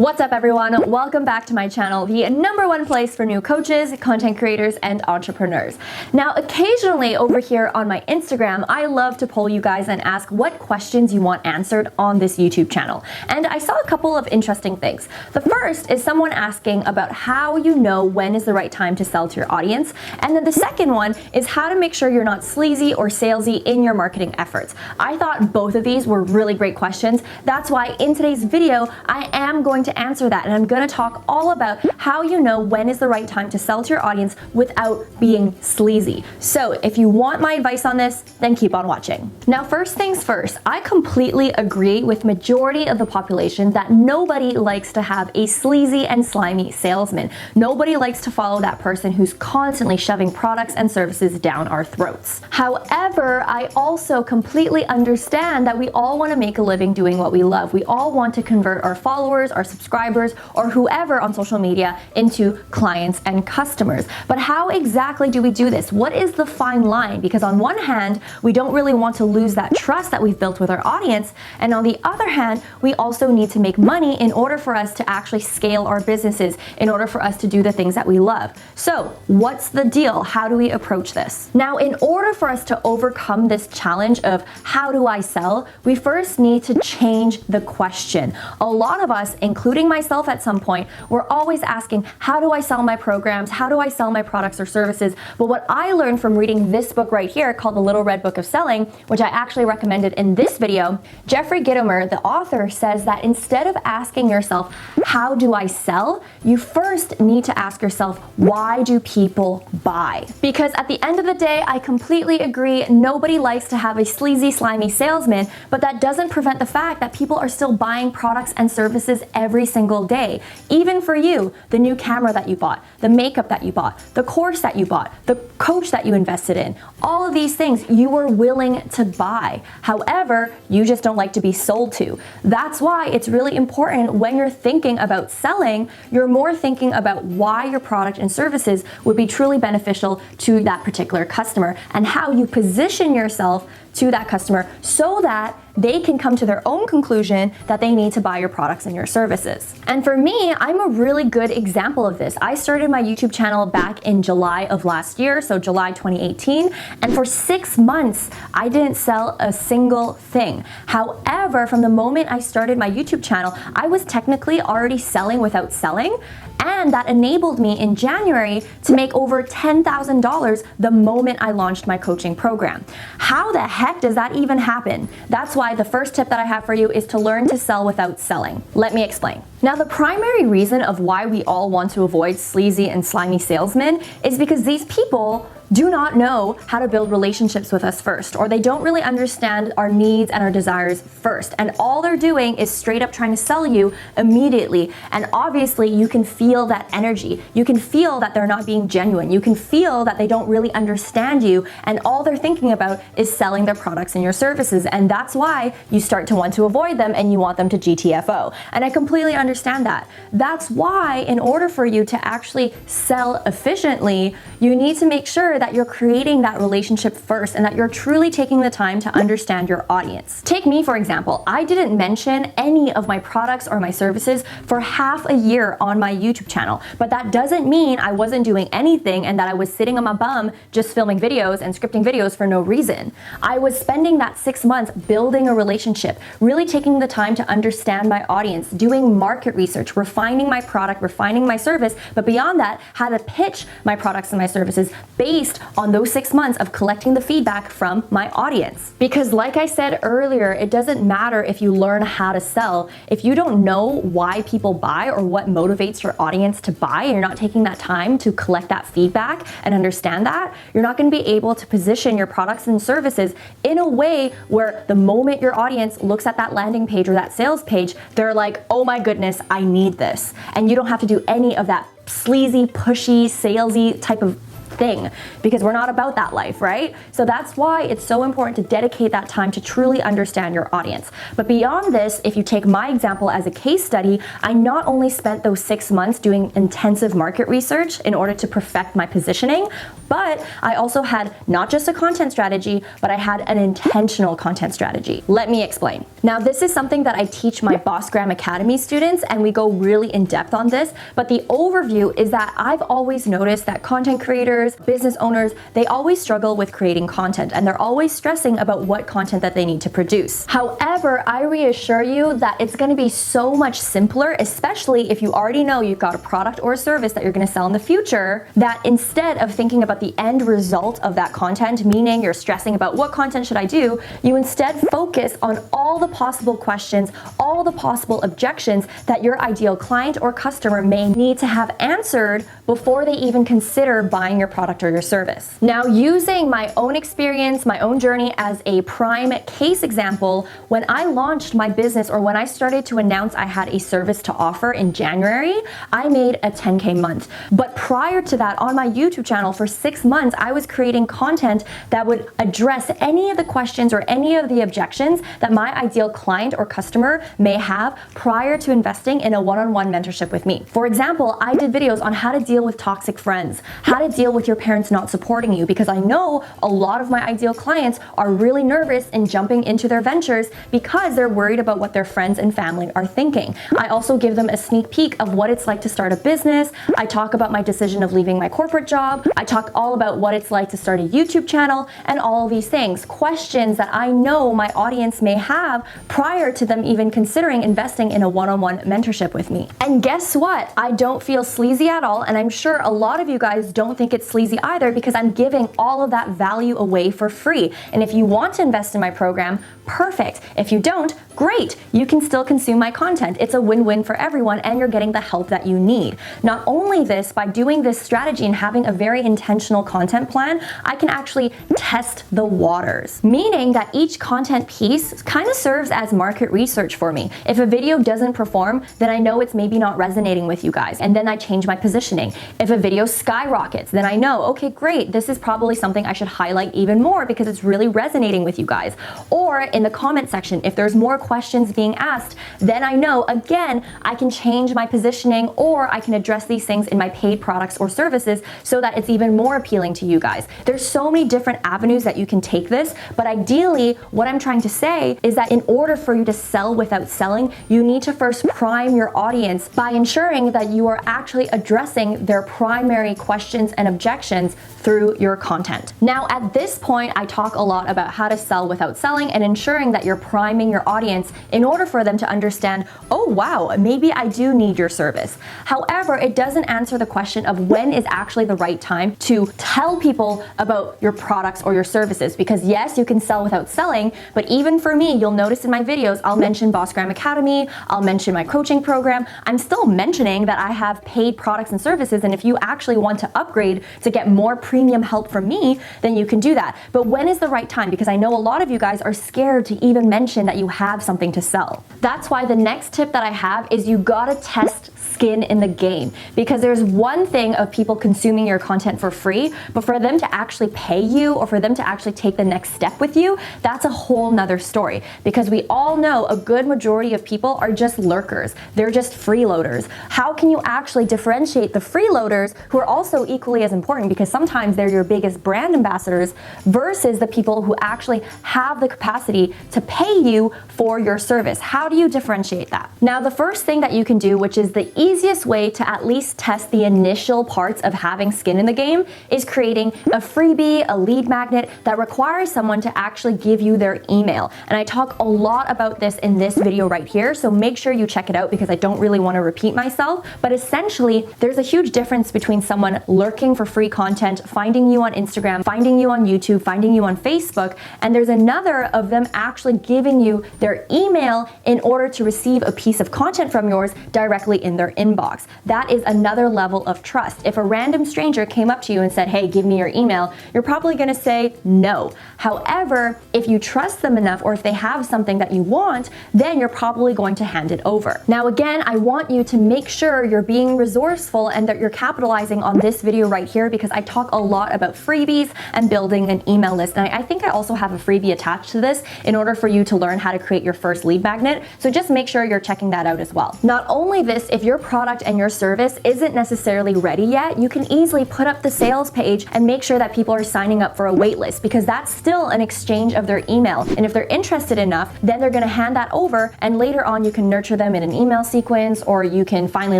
What's up everyone? Welcome back to my channel, the #1 place for new coaches, content creators, and entrepreneurs. Now, occasionally over here on my Instagram, I love to poll you guys and ask what questions you want answered on this YouTube channel. And I saw a couple of interesting things. The first is someone asking about how you know when is the right time to sell to your audience. And then the second one is how to make sure you're not sleazy or salesy in your marketing efforts. I thought both of these were really great questions. That's why in today's video, I am going to answer that, and I'm going to talk all about how you know when is the right time to sell to your audience without being sleazy. So if you want my advice on this, then keep on watching. Now, first things first, I completely agree with majority of the population that nobody likes to have a sleazy and slimy salesman. Nobody likes to follow that person who's constantly shoving products and services down our throats. However, I also completely understand that we all want to make a living doing what we love. We all want to convert our followers, our subscribers, or whoever on social media into clients and customers. But how exactly do we do this? What is the fine line? Because on one hand, we don't really want to lose that trust that we've built with our audience, and on the other hand, we also need to make money in order for us to actually scale our businesses, in order for us to do the things that we love. So what's the deal? How do we approach this? Now, in order for us to overcome this challenge of how do I sell, we first need to change the question. A lot of us, including myself at some point, we're always asking, how do I sell my programs? How do I sell my products or services? But what I learned from reading this book right here called The Little Red Book of Selling, which I actually recommended in this video, Jeffrey Gitomer, the author, says that instead of asking yourself, how do I sell? You first need to ask yourself, why do people buy? Because at the end of the day, I completely agree, nobody likes to have a sleazy, slimy salesman, but that doesn't prevent the fact that people are still buying products and services every single day. Even for you, the new camera that you bought, the makeup that you bought, the course that you bought, the coach that you invested in, all of these things you were willing to buy. However, you just don't like to be sold to. That's why it's really important when you're thinking about selling, you're more thinking about why your product and services would be truly beneficial to that particular customer and how you position yourself to that customer so that they can come to their own conclusion that they need to buy your products and your services. And for me, I'm a really good example of this. I started my YouTube channel back in July of last year, so July 2018, and for 6 months, I didn't sell a single thing. However, from the moment I started my YouTube channel, I was technically already selling without selling, and that enabled me in January to make over $10,000 the moment I launched my coaching program. How the heck does that even happen? That's why the first tip that I have for you is to learn to sell without selling. Let me explain. Now, the primary reason of why we all want to avoid sleazy and slimy salesmen is because these people do not know how to build relationships with us first, or they don't really understand our needs and our desires first. And all they're doing is straight up trying to sell you immediately. And obviously you can feel that energy. You can feel that they're not being genuine. You can feel that they don't really understand you. And all they're thinking about is selling their products and your services. And that's why you start to want to avoid them and you want them to GTFO. And I completely understand that. That's why in order for you to actually sell efficiently, you need to make sure that you're creating that relationship first and that you're truly taking the time to understand your audience. Take me, for example. I didn't mention any of my products or my services for half a year on my YouTube channel, but that doesn't mean I wasn't doing anything and that I was sitting on my bum just filming videos and scripting videos for no reason. I was spending that 6 months building a relationship, really taking the time to understand my audience, doing market research, refining my product, refining my service, but beyond that, how to pitch my products and my services based on those 6 months of collecting the feedback from my audience. Because like I said earlier, it doesn't matter if you learn how to sell. If you don't know why people buy or what motivates your audience to buy, and you're not taking that time to collect that feedback and understand that, you're not going to be able to position your products and services in a way where the moment your audience looks at that landing page or that sales page, they're like, oh my goodness, I need this. And you don't have to do any of that sleazy, pushy, salesy type of thing, because we're not about that life, right? So that's why it's so important to dedicate that time to truly understand your audience. But beyond this, if you take my example as a case study, I not only spent those 6 months doing intensive market research in order to perfect my positioning, but I also had not just a content strategy, but I had an intentional content strategy. Let me explain. Now, this is something that I teach my Bossgram Academy students, and we go really in depth on this, but the overview is that I've always noticed that content creators, business owners, they always struggle with creating content, and they're always stressing about what content that they need to produce. However, I reassure you that it's gonna be so much simpler, especially if you already know you've got a product or a service that you're gonna sell in the future, that instead of thinking about the end result of that content, meaning you're stressing about what content should I do, you instead focus on all the possible questions, all the possible objections that your ideal client or customer may need to have answered before they even consider buying your product or your service. Now, using my own experience, my own journey as a prime case example, when I launched my business, or when I started to announce I had a service to offer in January, I made a 10K month. But prior to that, on my YouTube channel for 6 months, I was creating content that would address any of the questions or any of the objections that my ideal client or customer may have prior to investing in a one-on-one mentorship with me. For example, I did videos on how to deal with toxic friends, how to deal with your parents not supporting you, because I know a lot of my ideal clients are really nervous in jumping into their ventures because they're worried about what their friends and family are thinking. I also give them a sneak peek of what it's like to start a business. I talk about my decision of leaving my corporate job. I talk all about what it's like to start a YouTube channel and all of these things, questions that I know my audience may have prior to them even considering investing in a one-on-one mentorship with me. And guess what? I don't feel sleazy at all, and I'm sure a lot of you guys don't think it's sleazy either, because I'm giving all of that value away for free. And if you want to invest in my program, perfect. If you don't, great. You can still consume my content. It's a win-win for everyone, and you're getting the help that you need. Not only this, by doing this strategy and having a very intentional content plan, I can actually test the waters, meaning that each content piece kind of serves as market research for me. If a video doesn't perform, then I know it's maybe not resonating with you guys, and then I change my positioning. If a video skyrockets, then I know, okay, great, this is probably something I should highlight even more because it's really resonating with you guys. Or in the comment section, if there's more questions being asked, then I know, again, I can change my positioning, or I can address these things in my paid products or services so that it's even more appealing to you guys. There's so many different avenues that you can take this, but ideally, what I'm trying to say is that in order for you to sell without selling, you need to first prime your audience by ensuring that you are actually addressing their primary questions and objections through your content. Now, at this point, I talk a lot about how to sell without selling and ensuring that you're priming your audience in order for them to understand, oh wow, maybe I do need your service. However, it doesn't answer the question of when is actually the right time to tell people about your products or your services, because yes, you can sell without selling, but even for me, you'll notice in my videos, I'll mention Bossgram Academy, I'll mention my coaching program. I'm still mentioning that I have paid products and services, and if you actually want to upgrade to get more premium help from me, then you can do that. But when is the right time? Because I know a lot of you guys are scared to even mention that you have something to sell. That's why the next tip that I have is you gotta test skin in the game, because there's one thing of people consuming your content for free, but for them to actually pay you or for them to actually take the next step with you, that's a whole nother story, because we all know a good majority of people are just lurkers. They're just freeloaders. How can you actually differentiate the freeloaders, who are also equally as important because sometimes they're your biggest brand ambassadors, versus the people who actually have the capacity to pay you for your service? How do you differentiate that? Now, the first thing that you can do, which is the easiest way to at least test the initial parts of having skin in the game, is creating a freebie, a lead magnet that requires someone to actually give you their email. And I talk a lot about this in this video right here, so make sure you check it out because I don't really want to repeat myself. But essentially, there's a huge difference between someone lurking for free content, finding you on Instagram, finding you on YouTube, finding you on Facebook, and there's another of them actually giving you their email in order to receive a piece of content from yours directly in their inbox. That is another level of trust. If a random stranger came up to you and said, hey, give me your email, you're probably going to say no. However, if you trust them enough, or if they have something that you want, then you're probably going to hand it over. Now, again, I want you to make sure you're being resourceful and that you're capitalizing on this video right here, because I talk a lot about freebies and building an email list. And I think I also have a freebie attached to this in order for you to learn how to create your first lead magnet. So just make sure you're checking that out as well. Not only this, if your product and your service isn't necessarily ready yet, you can easily put up the sales page and make sure that people are signing up for a wait list, because that's still an exchange of their email. And if they're interested enough, then they're going to hand that over, and later on you can nurture them in an email sequence, or you can finally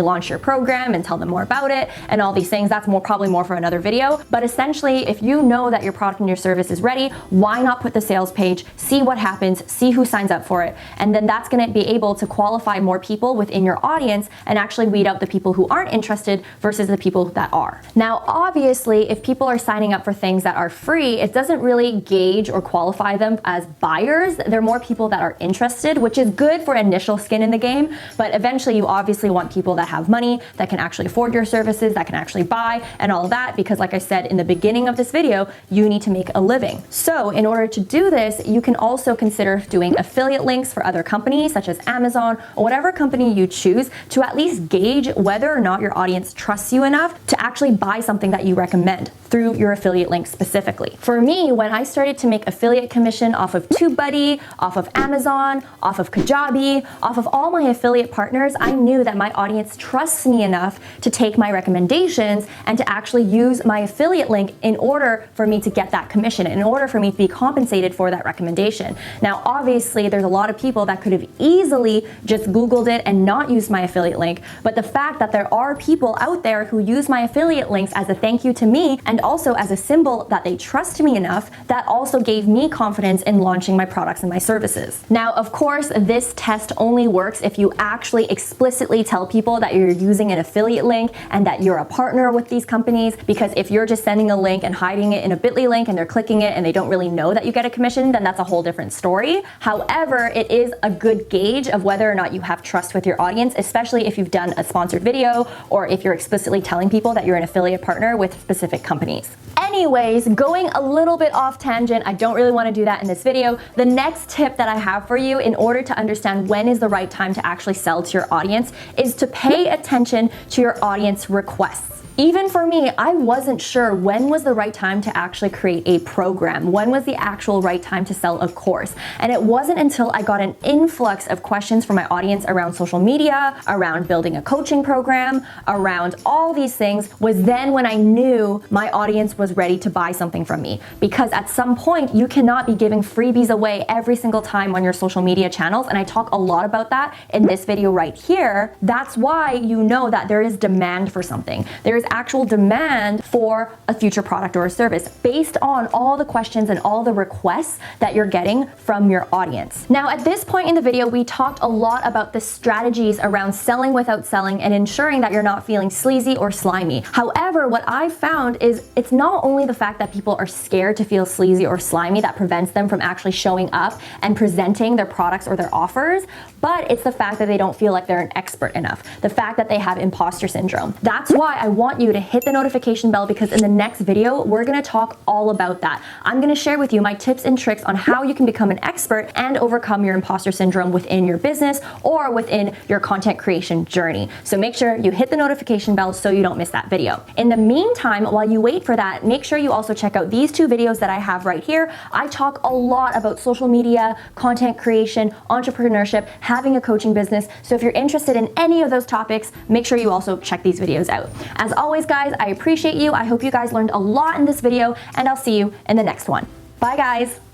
launch your program and tell them more about it and all these things. That's probably more for another video. But essentially, if you know that your product and your service is ready, why not put the sales page, see what happens, see who signs up for it, and then that's going to be able to qualify more people within your audience and actually weed out the people who aren't interested versus the people that are. Now, obviously, if people are signing up for things that are free, it doesn't really gauge or qualify them as buyers. They're more people that are interested, which is good for initial skin in the game, but eventually you obviously want people that have money, that can actually afford your services, that can actually buy and all of that, because like I said in the beginning of this video, you need to make a living. So in order to do this, you can also consider doing affiliate links for other companies such as Amazon or whatever company you choose, to at least gauge whether or not your audience trusts you enough to actually buy something that you recommend through your affiliate link specifically. For me, when I started to make affiliate commission off of TubeBuddy, off of Amazon, off of Kajabi, off of all my affiliate partners, I knew that my audience trusts me enough to take my recommendations and to actually use my affiliate link in order for me to get that commission, in order for me to be compensated for that recommendation. Now, obviously, there's a lot of people that could have easily just Googled it and not used my affiliate link, but the fact that there are people out there who use my affiliate links as a thank you to me and also as a symbol that they trust me enough, that also gave me confidence in launching my products and my services. Now, of course, this test only works if you actually explicitly tell people that you're using an affiliate link and that you're a partner with these companies, because if you're just sending a link and hiding it in a Bitly link and they're clicking it and they don't really know that you get a commission, then that's a whole different story. However, it is a good gauge of whether or not you have trust with your audience, especially if you've done a sponsored video or if you're explicitly telling people that you're an affiliate partner with specific companies. Anyways, going a little bit off tangent, I don't really want to do that in this video. The next tip that I have for you in order to understand when is the right time to actually sell to your audience is to pay attention to your audience requests. Even for me, I wasn't sure when was the right time to actually create a program, when was the actual right time to sell a course. And it wasn't until I got an influx of questions from my audience around social media, around building a coaching program, around all these things, was then when I knew my audience was ready to buy something from me. Because at some point, you cannot be giving freebies away every single time on your social media channels. And I talk a lot about that in this video right here. That's why you know that there is demand for something. There is actual demand for a future product or a service based on all the questions and all the requests that you're getting from your audience. Now, at this point in the video, we talked a lot about the strategies around selling without selling and ensuring that you're not feeling sleazy or slimy. However, what I found is it's not only the fact that people are scared to feel sleazy or slimy that prevents them from actually showing up and presenting their products or their offers, but it's the fact that they don't feel like they're an expert enough. The fact that they have imposter syndrome. That's why I want you to hit the notification bell, because in the next video, we're gonna talk all about that. I'm gonna share with you my tips and tricks on how you can become an expert and overcome your imposter syndrome within your business or within your content creation journey. So make sure you hit the notification bell so you don't miss that video. In the meantime, while you wait for that, make sure you also check out these two videos that I have right here. I talk a lot about social media, content creation, entrepreneurship, having a coaching business. So if you're interested in any of those topics, make sure you also check these videos out. As always, guys, I appreciate you. I hope you guys learned a lot in this video, and I'll see you in the next one. Bye, guys.